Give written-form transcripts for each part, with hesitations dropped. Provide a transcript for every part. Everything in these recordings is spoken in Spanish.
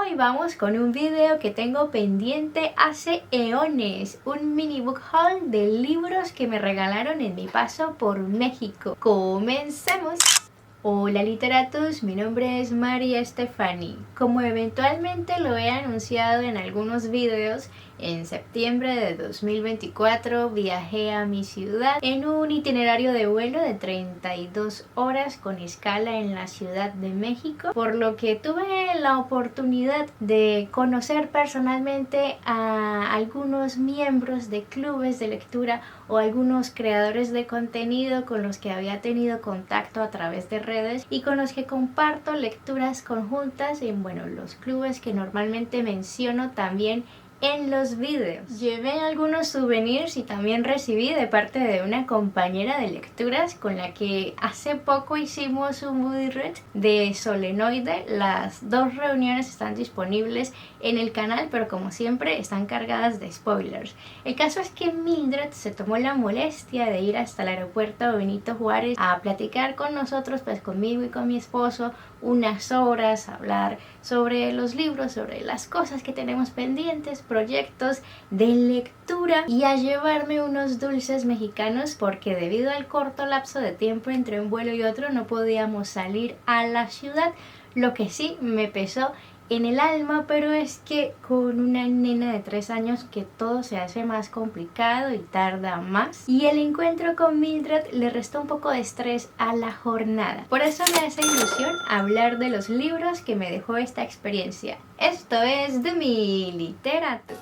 Hoy vamos con un video que tengo pendiente hace eones, un mini book haul de libros que me regalaron en mi paso por México. ¡Comencemos! Hola literatus, mi nombre es María Estefani. Como eventualmente lo he anunciado en algunos videos, en septiembre de 2024 viajé a mi ciudad en un itinerario de vuelo de 32 horas con escala en la Ciudad de México, por lo que tuve la oportunidad de conocer personalmente a algunos miembros de clubes de lectura o algunos creadores de contenido con los que había tenido contacto a través de redes y con los que comparto lecturas conjuntas en los clubes que normalmente menciono también en los videos. Llevé algunos souvenirs y también recibí de parte de una compañera de lecturas con la que hace poco hicimos un buddy read de Solenoide. Las dos reuniones están disponibles en el canal, pero como siempre están cargadas de spoilers. El caso es que Mildred se tomó la molestia de ir hasta el aeropuerto Benito Juárez a platicar con nosotros, pues conmigo y con mi esposo, unas horas, a hablar sobre los libros, sobre las cosas que tenemos pendientes, proyectos de lectura, y a llevarme unos dulces mexicanos porque debido al corto lapso de tiempo entre un vuelo y otro no podíamos salir a la ciudad, lo que sí me pesó en el alma, pero es que con una nena de 3 años que todo se hace más complicado y tarda más, y el encuentro con Mildred le restó un poco de estrés a la jornada. Por eso me hace ilusión hablar de los libros que me dejó esta experiencia. Esto es de mi literatura.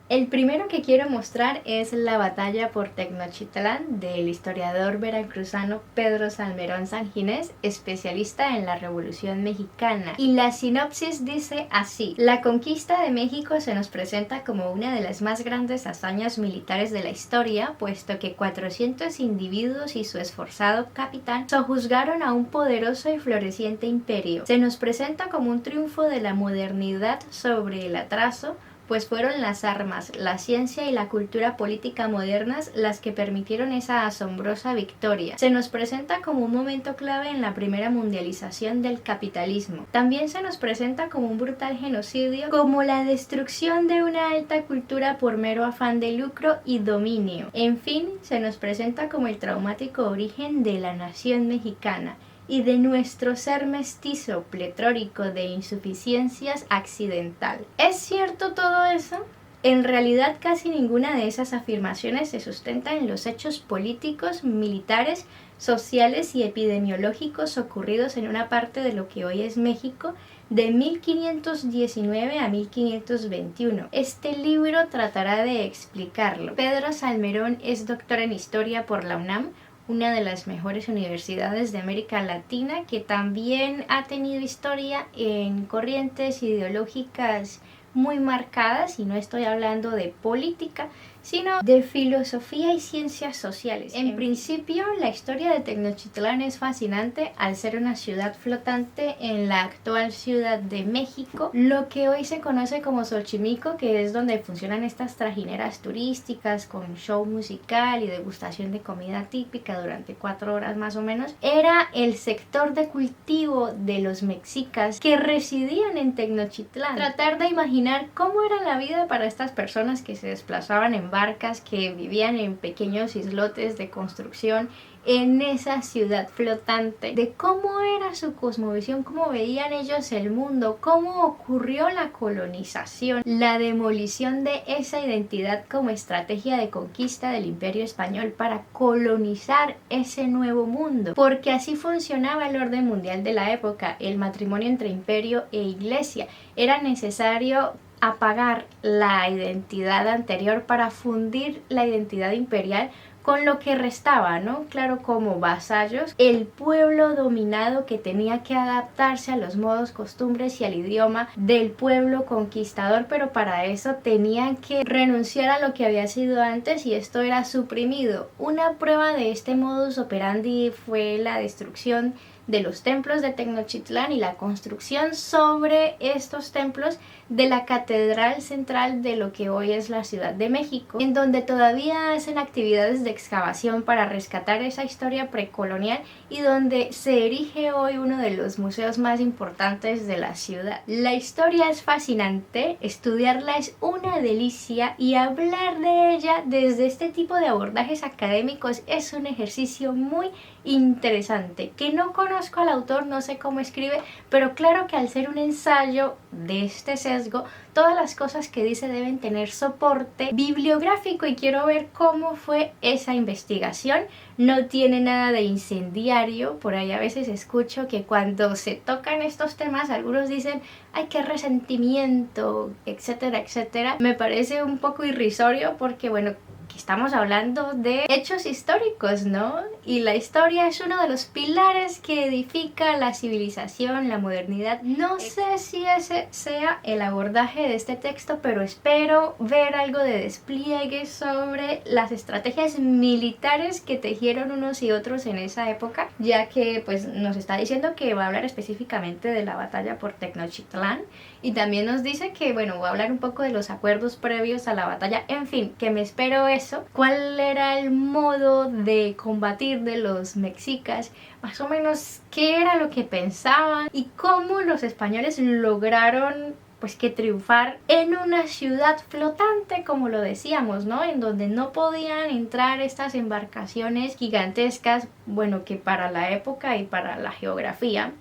El primero que quiero mostrar es La batalla por Tenochtitlán, del historiador veracruzano Pedro Salmerón Sanginés, especialista en la Revolución Mexicana. Y la sinopsis dice así: la conquista de México se nos presenta como una de las más grandes hazañas militares de la historia, puesto que 400 individuos y su esforzado capitán sojuzgaron a un poderoso y floreciente imperio. Se nos presenta como un triunfo de la modernidad sobre el atraso, pues fueron las armas, la ciencia y la cultura política modernas las que permitieron esa asombrosa victoria. Se nos presenta como un momento clave en la primera mundialización del capitalismo. También se nos presenta como un brutal genocidio, como la destrucción de una alta cultura por mero afán de lucro y dominio. En fin, se nos presenta como el traumático origen de la nación mexicana y de nuestro ser mestizo pletórico de insuficiencias accidental. ¿Es cierto todo eso? En realidad casi ninguna de esas afirmaciones se sustenta en los hechos políticos, militares, sociales y epidemiológicos ocurridos en una parte de lo que hoy es México de 1519 a 1521. Este libro tratará de explicarlo. Pedro Salmerón es doctor en Historia por la UNAM, una de las mejores universidades de América Latina, que también ha tenido historia en corrientes ideológicas muy marcadas, y no estoy hablando de política, sino de filosofía y ciencias sociales. En principio, la historia de Tenochtitlán es fascinante al ser una ciudad flotante en la actual Ciudad de México, lo que hoy se conoce como Xochimilco, que es donde funcionan estas trajineras turísticas con show musical y degustación de comida típica durante 4 horas más o menos. Era el sector de cultivo de los mexicas que residían en Tenochtitlán. Tratar de imaginar cómo era la vida para estas personas que se desplazaban en barcas, que vivían en pequeños islotes de construcción en esa ciudad flotante, de cómo era su cosmovisión, cómo veían ellos el mundo, cómo ocurrió la colonización, la demolición de esa identidad como estrategia de conquista del Imperio Español para colonizar ese nuevo mundo, porque así funcionaba el orden mundial de la época, el matrimonio entre imperio e iglesia. Era necesario apagar la identidad anterior para fundir la identidad imperial con lo que restaba, ¿no? Claro, como vasallos, el pueblo dominado que tenía que adaptarse a los modos, costumbres y al idioma del pueblo conquistador, pero para eso tenían que renunciar a lo que había sido antes, y esto era suprimido. Una prueba de este modus operandi fue la destrucción de los templos de Tenochtitlán y la construcción sobre estos templos de la catedral central de lo que hoy es la Ciudad de México, en donde todavía hacen actividades de excavación para rescatar esa historia precolonial y donde se erige hoy uno de los museos más importantes de la ciudad. La historia es fascinante, estudiarla es una delicia y hablar de ella desde este tipo de abordajes académicos es un ejercicio muy interesante. Que no conozco al autor, no sé cómo escribe, pero claro que al ser un ensayo de este sesgo, todas las cosas que dice deben tener soporte bibliográfico y quiero ver cómo fue esa investigación. No tiene nada de incendiario, por ahí a veces escucho que cuando se tocan estos temas algunos dicen ¡ay, qué resentimiento!, etcétera, etcétera. Me parece un poco irrisorio porque bueno, estamos hablando de hechos históricos, ¿no? Y la historia es uno de los pilares que edifica la civilización, la modernidad. No sé si ese sea el abordaje de este texto, pero espero ver algo de despliegue sobre las estrategias militares que tejieron unos y otros en esa época, ya que pues nos está diciendo que va a hablar específicamente de la batalla por Tenochtitlán y también nos dice que, bueno, va a hablar un poco de los acuerdos previos a la batalla. En fin, que me espero eso. ¿Cuál era el modo de combatir de los mexicas? Más o menos, ¿qué era lo que pensaban? Y cómo los españoles lograron pues que triunfar en una ciudad flotante, como lo decíamos, ¿no? En donde no podían entrar estas embarcaciones gigantescas, bueno, que para la época y para la geografía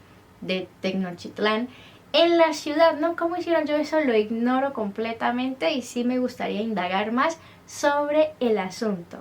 de Tenochtitlán en la ciudad, ¿no? ¿Cómo hicieron? Yo eso lo ignoro completamente y sí me gustaría indagar más sobre el asunto.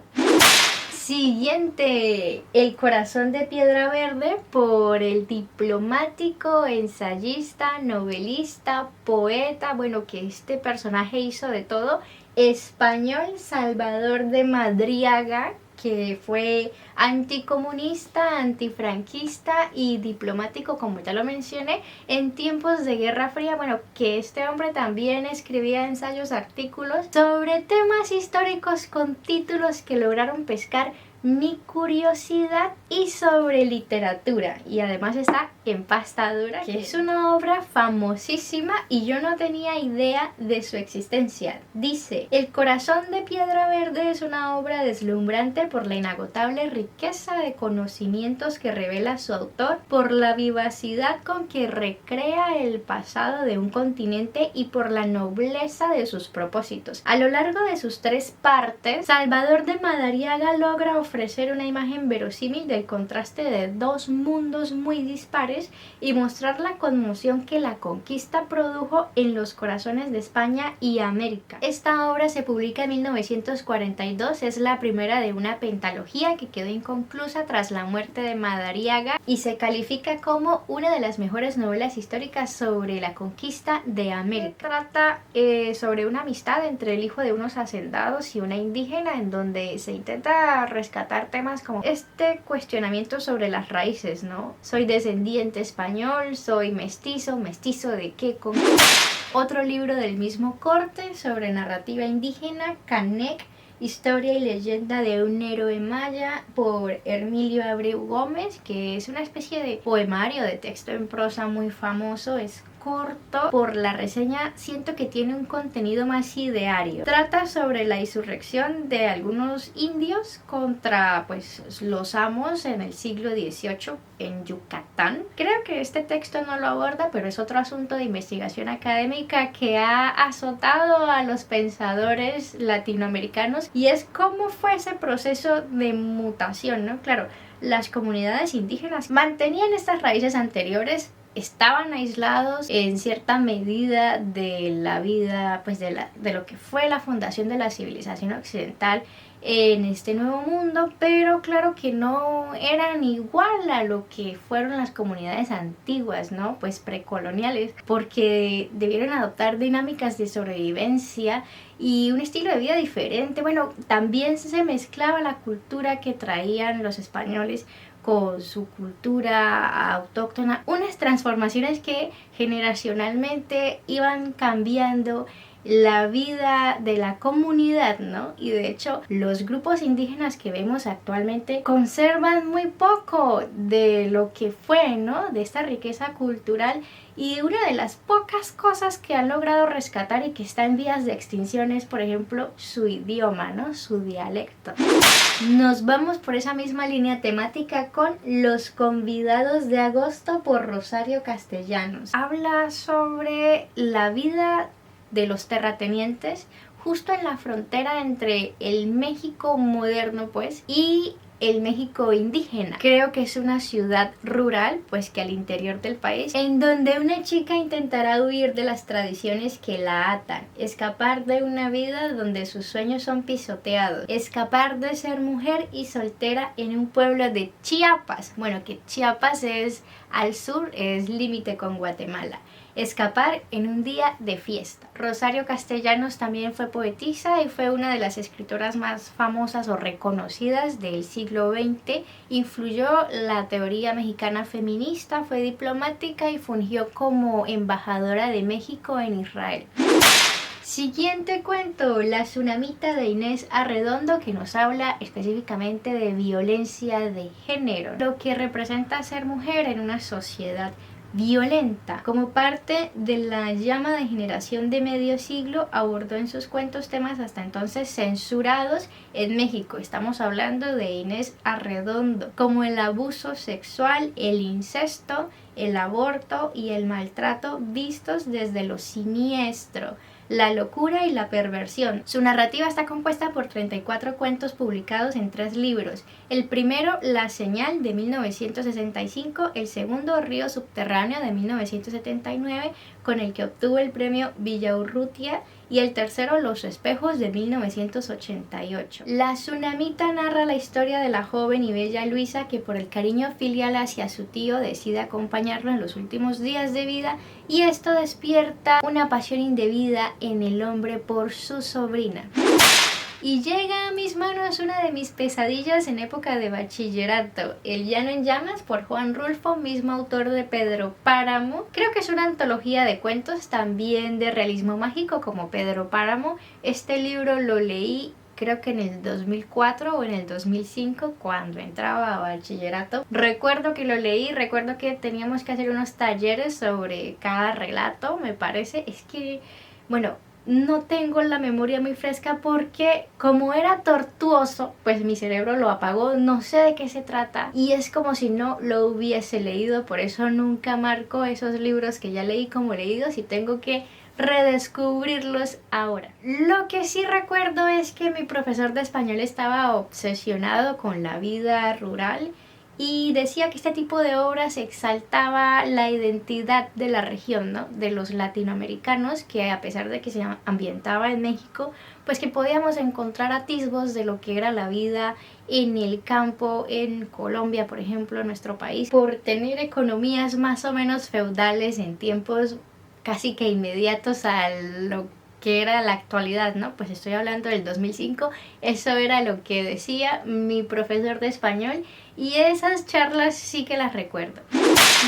Siguiente, El corazón de piedra verde, por el diplomático, ensayista, novelista, poeta, bueno, que este personaje hizo de todo, español, Salvador de Madariaga, que fue anticomunista, antifranquista y diplomático, como ya lo mencioné, en tiempos de Guerra Fría. Bueno, que este hombre también escribía ensayos, artículos sobre temas históricos con títulos que lograron pescar mi curiosidad y sobre literatura. Y además está En pasta dura, que es una obra famosísima y yo no tenía idea de su existencia. Dice: El corazón de piedra verde es una obra deslumbrante por la inagotable riqueza de conocimientos que revela su autor, por la vivacidad con que recrea el pasado de un continente y por la nobleza de sus propósitos. A lo largo de sus 3 partes, Salvador de Madariaga logra ofrecer una imagen verosímil del contraste de 2 mundos muy dispares y mostrar la conmoción que la conquista produjo en los corazones de España y América. Esta obra se publica en 1942, es la primera de una pentalogía que quedó inconclusa tras la muerte de Madariaga y se califica como una de las mejores novelas históricas sobre la conquista de América. Trata sobre una amistad entre el hijo de unos hacendados y una indígena, en donde se intenta rescatar temas como este cuestionamiento sobre las raíces, ¿no? Soy descendiente español, soy mestizo, ¿mestizo de qué? ¿Con qué? Otro libro del mismo corte sobre narrativa indígena, Canec, Historia y leyenda de un héroe maya, por Hermilio Abreu Gómez, que es una especie de poemario de texto en prosa muy famoso. Es corto, por la reseña siento que tiene un contenido más ideario. Trata sobre la insurrección de algunos indios contra pues los amos en el siglo XVIII en Yucatán. Creo que este texto no lo aborda, pero es otro asunto de investigación académica que ha azotado a los pensadores latinoamericanos y es cómo fue ese proceso de mutación, ¿no? Claro, las comunidades indígenas mantenían estas raíces anteriores, estaban aislados en cierta medida de la vida, pues de lo que fue la fundación de la civilización occidental en este nuevo mundo, pero claro que no eran igual a lo que fueron las comunidades antiguas, ¿no? Pues precoloniales, porque debieron adoptar dinámicas de sobrevivencia y un estilo de vida diferente. Bueno, también se mezclaba la cultura que traían los españoles con su cultura autóctona, unas transformaciones que generacionalmente iban cambiando la vida de la comunidad, ¿no? Y de hecho, los grupos indígenas que vemos actualmente conservan muy poco de lo que fue, ¿no? De esta riqueza cultural, y una de las pocas cosas que han logrado rescatar y que está en vías de extinción es, por ejemplo, su idioma, ¿no? Su dialecto. Nos vamos por esa misma línea temática con Los convidados de agosto por Rosario Castellanos. Habla sobre la vida de los terratenientes justo en la frontera entre el México moderno, pues, y el México indígena. Creo que es una ciudad rural, pues que al interior del país, en donde una chica intentará huir de las tradiciones que la atan, escapar de una vida donde sus sueños son pisoteados, escapar de ser mujer y soltera en un pueblo de Chiapas. Bueno, que Chiapas es al sur, es límite con Guatemala. Escapar en un día de fiesta. Rosario Castellanos también fue poetisa y fue una de las escritoras más famosas o reconocidas del siglo XX. Influyó la teoría mexicana feminista, fue diplomática y fungió como embajadora de México en Israel. Siguiente cuento, La tsunamita de Inés Arredondo, que nos habla específicamente de violencia de género, lo que representa ser mujer en una sociedad violenta. Como parte de la llama de generación de medio siglo, abordó en sus cuentos temas hasta entonces censurados en México. Estamos hablando de Inés Arredondo, como el abuso sexual, el incesto, el aborto y el maltrato vistos desde lo siniestro, la locura y la perversión. Su narrativa está compuesta por 34 cuentos publicados en 3 libros. El primero, La señal, de 1965, el segundo, Río subterráneo, de 1979, con el que obtuvo el premio Villaurrutia, y el tercero, Los espejos, de 1988. La tsunamita narra la historia de la joven y bella Luisa, que por el cariño filial hacia su tío decide acompañarlo en los últimos días de vida, y esto despierta una pasión indebida en el hombre por su sobrina. Y llega a mis manos una de mis pesadillas en época de bachillerato, El llano en llamas, por Juan Rulfo, mismo autor de Pedro Páramo. Creo que es una antología de cuentos, también de realismo mágico como Pedro Páramo. Este libro lo leí creo que en el 2004 o en el 2005, cuando entraba a bachillerato. Recuerdo que lo leí, recuerdo que teníamos que hacer unos talleres sobre cada relato, me parece. Es que, bueno, no tengo la memoria muy fresca porque como era tortuoso, pues mi cerebro lo apagó, no sé de qué se trata y es como si no lo hubiese leído. Por eso nunca marco esos libros que ya leí como leídos y tengo que redescubrirlos ahora. Lo que sí recuerdo es que mi profesor de español estaba obsesionado con la vida rural y decía que este tipo de obras exaltaba la identidad de la región, ¿no? De los latinoamericanos, que a pesar de que se ambientaba en México, pues que podíamos encontrar atisbos de lo que era la vida en el campo, en Colombia, por ejemplo, en nuestro país, por tener economías más o menos feudales en tiempos casi que inmediatos a lo que era la actualidad, ¿no? Pues estoy hablando del 2005, eso era lo que decía mi profesor de español y esas charlas sí que las recuerdo.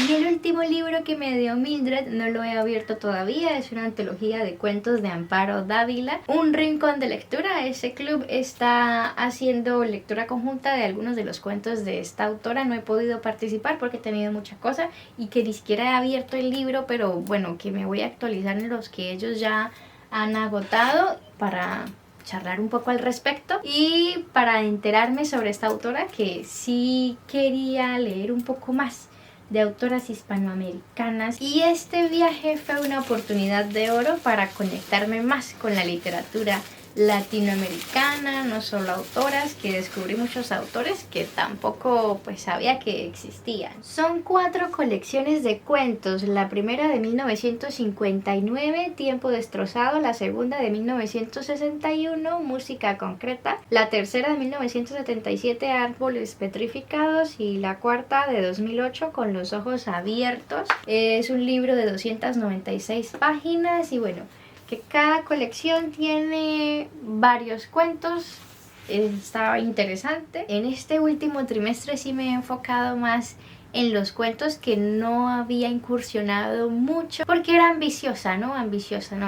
Y el último libro que me dio Mildred, no lo he abierto todavía, es una antología de cuentos de Amparo Dávila, Un rincón de lectura. Ese club está haciendo lectura conjunta de algunos de los cuentos de esta autora. No he podido participar porque he tenido mucha cosa y que ni siquiera he abierto el libro, pero bueno, que me voy a actualizar en los que ellos ya han agotado para charlar un poco al respecto y para enterarme sobre esta autora, que sí quería leer un poco más de autoras hispanoamericanas, y este viaje fue una oportunidad de oro para conectarme más con la literatura latinoamericana, no solo autoras, que descubrí muchos autores que tampoco pues sabía que existían. Son 4 colecciones de cuentos, la primera de 1959, Tiempo destrozado, la segunda de 1961, Música concreta, la tercera de 1977, Árboles petrificados, y la cuarta de 2008, Con los ojos abiertos. Es un libro de 296 páginas y bueno, que cada colección tiene varios cuentos. Está interesante. En este último trimestre sí me he enfocado más en los cuentos que no había incursionado mucho porque era ambiciosa, no,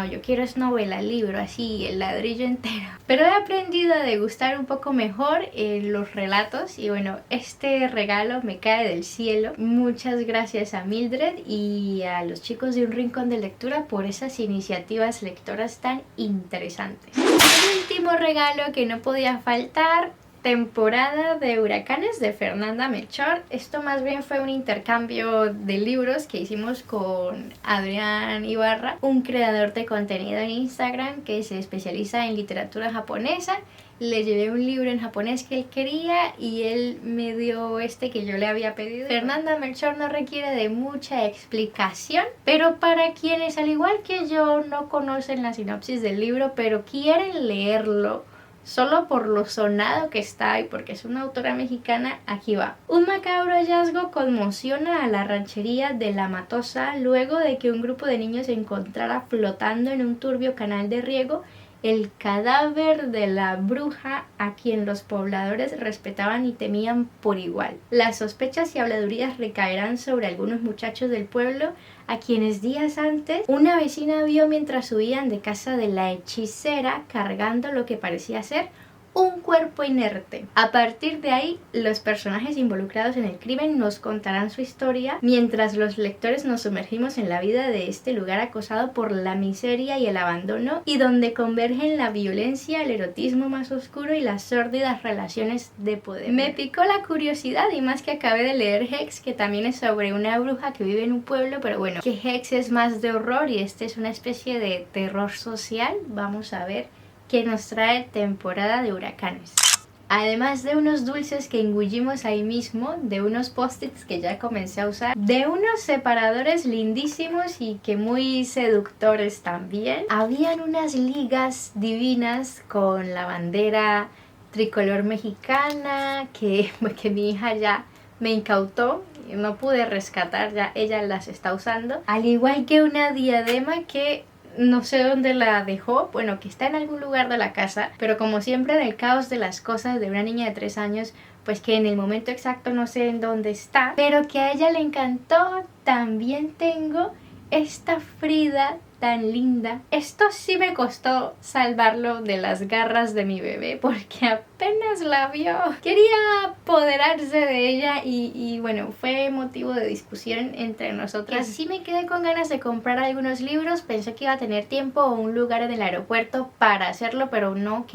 yo quiero es novela, libro, así, el ladrillo entero. Pero he aprendido a degustar un poco mejor los relatos y bueno, este regalo me cae del cielo. Muchas gracias a Mildred y a los chicos de Un Rincón de Lectura por esas iniciativas lectoras tan interesantes. El último regalo que no podía faltar: Temporada de Huracanes de Fernanda Melchor. Esto más bien fue un intercambio de libros que hicimos con Adrián Ibarra, un creador de contenido en Instagram que se especializa en literatura japonesa. Le llevé un libro en japonés que él quería y él me dio este que yo le había pedido. Fernanda Melchor no requiere de mucha explicación, pero para quienes al igual que yo no conocen la sinopsis del libro pero quieren leerlo solo por lo sonado que está y porque es una autora mexicana, aquí va. Un macabro hallazgo conmociona a la ranchería de La Matosa luego de que un grupo de niños encontrara flotando en un turbio canal de riego el cadáver de la bruja a quien los pobladores respetaban y temían por igual. Las sospechas y habladurías recaerán sobre algunos muchachos del pueblo a quienes días antes una vecina vio mientras huían de casa de la hechicera cargando lo que parecía ser un cuerpo inerte. A partir de ahí, los personajes involucrados en el crimen nos contarán su historia mientras los lectores nos sumergimos en la vida de este lugar acosado por la miseria y el abandono y donde convergen la violencia, el erotismo más oscuro y las sórdidas relaciones de poder. Me picó la curiosidad y más que acabé de leer Hex, que también es sobre una bruja que vive en un pueblo, pero bueno, que Hex es más de horror y este es una especie de terror social. Vamos a ver que nos trae Temporada de Huracanes. Además de unos dulces que engullimos ahí mismo, de unos post-its que ya comencé a usar, de unos separadores lindísimos y que muy seductores también, habían unas ligas divinas con la bandera tricolor mexicana que mi hija ya me incautó. No pude rescatar, ya ella las está usando, al igual que una diadema que no sé dónde la dejó, bueno, que está en algún lugar de la casa, pero como siempre en el caos de las cosas de una niña de 3 años, pues que en el momento exacto no sé en dónde está, pero que a ella le encantó. También tengo esta Frida tan linda. Esto sí me costó salvarlo de las garras de mi bebé porque apenas la vio quería apoderarse de ella y bueno, fue motivo de discusión entre nosotras. Y sí me quedé con ganas de comprar algunos libros, pensé que iba a tener tiempo o un lugar en el aeropuerto para hacerlo, pero no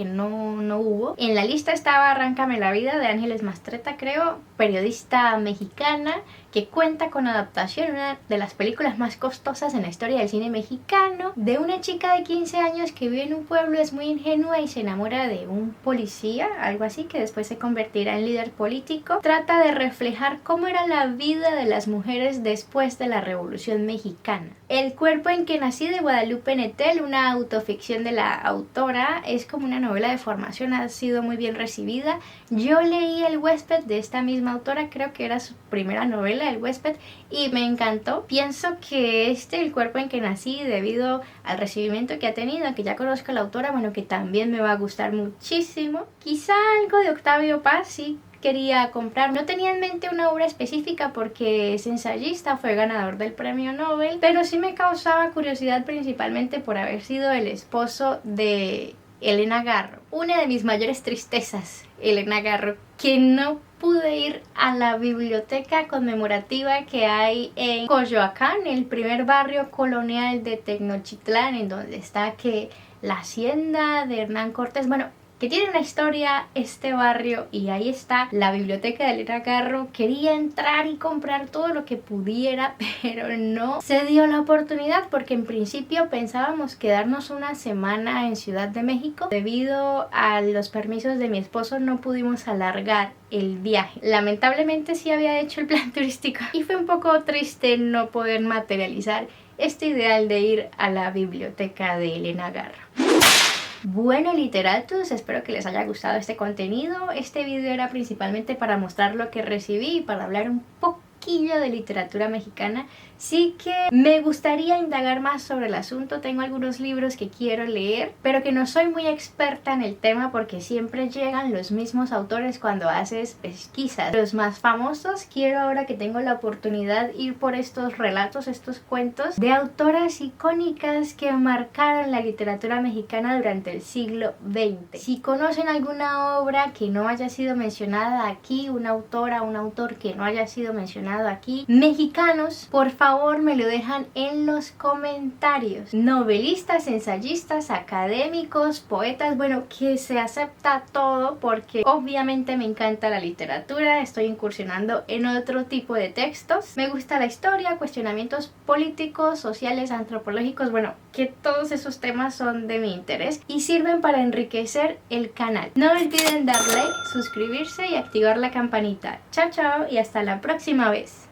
hubo. En la lista estaba Arráncame la vida de Ángeles Mastretta, creo, periodista mexicana que cuenta con adaptación, una de las películas más costosas en la historia del cine mexicano, de una chica de 15 años que vive en un pueblo, es muy ingenua y se enamora de un policía, algo así, que después se convertirá en líder político. Trata de reflejar cómo era la vida de las mujeres después de la Revolución Mexicana. El cuerpo en que nací de Guadalupe Nettel, una autoficción de la autora, es como una novela de formación, ha sido muy bien recibida. Yo leí El huésped de esta misma autora, creo que era su primera novela, El huésped, y me encantó. Pienso que El cuerpo en que nací, debido al recibimiento que ha tenido, que ya conozco a la autora, bueno, que también me va a gustar muchísimo. Quizá algo de Octavio Paz, sí quería comprar. No tenía en mente una obra específica porque es ensayista, fue ganador del premio Nobel, pero sí me causaba curiosidad principalmente por haber sido el esposo de Elena Garro. Una de mis mayores tristezas, Elena Garro, que no pude ir a la biblioteca conmemorativa que hay en Coyoacán, el primer barrio colonial de Tecnochitlán, en donde está que la hacienda de Hernán Cortés, bueno, que tiene una historia este barrio, y ahí está la biblioteca de Elena Garro. Quería entrar y comprar todo lo que pudiera, pero no se dio la oportunidad porque en principio pensábamos quedarnos una semana en Ciudad de México. Debido a los permisos de mi esposo no pudimos alargar el viaje. Lamentablemente sí había hecho el plan turístico y fue un poco triste no poder materializar este ideal de ir a la biblioteca de Elena Garro. Bueno, literatos, espero que les haya gustado este contenido. Este video era principalmente para mostrar lo que recibí y para hablar un poquillo de literatura mexicana. Sí que me gustaría indagar más sobre el asunto. Tengo algunos libros que quiero leer, pero que no soy muy experta en el tema porque siempre llegan los mismos autores cuando haces pesquisas. Los más famosos, quiero ahora que tengo la oportunidad ir por estos relatos, estos cuentos de autoras icónicas que marcaron la literatura mexicana durante el siglo XX. Si conocen alguna obra que no haya sido mencionada aquí, una autora, un autor que no haya sido mencionado aquí, mexicanos, por favor me lo dejan en los comentarios. Novelistas, ensayistas, académicos, poetas, bueno, que se acepta todo porque obviamente me encanta la literatura, estoy incursionando en otro tipo de textos, me gusta la historia, cuestionamientos políticos, sociales, antropológicos, bueno, que todos esos temas son de mi interés y sirven para enriquecer el canal. No olviden dar like, suscribirse y activar la campanita. Chao, chao y hasta la próxima vez.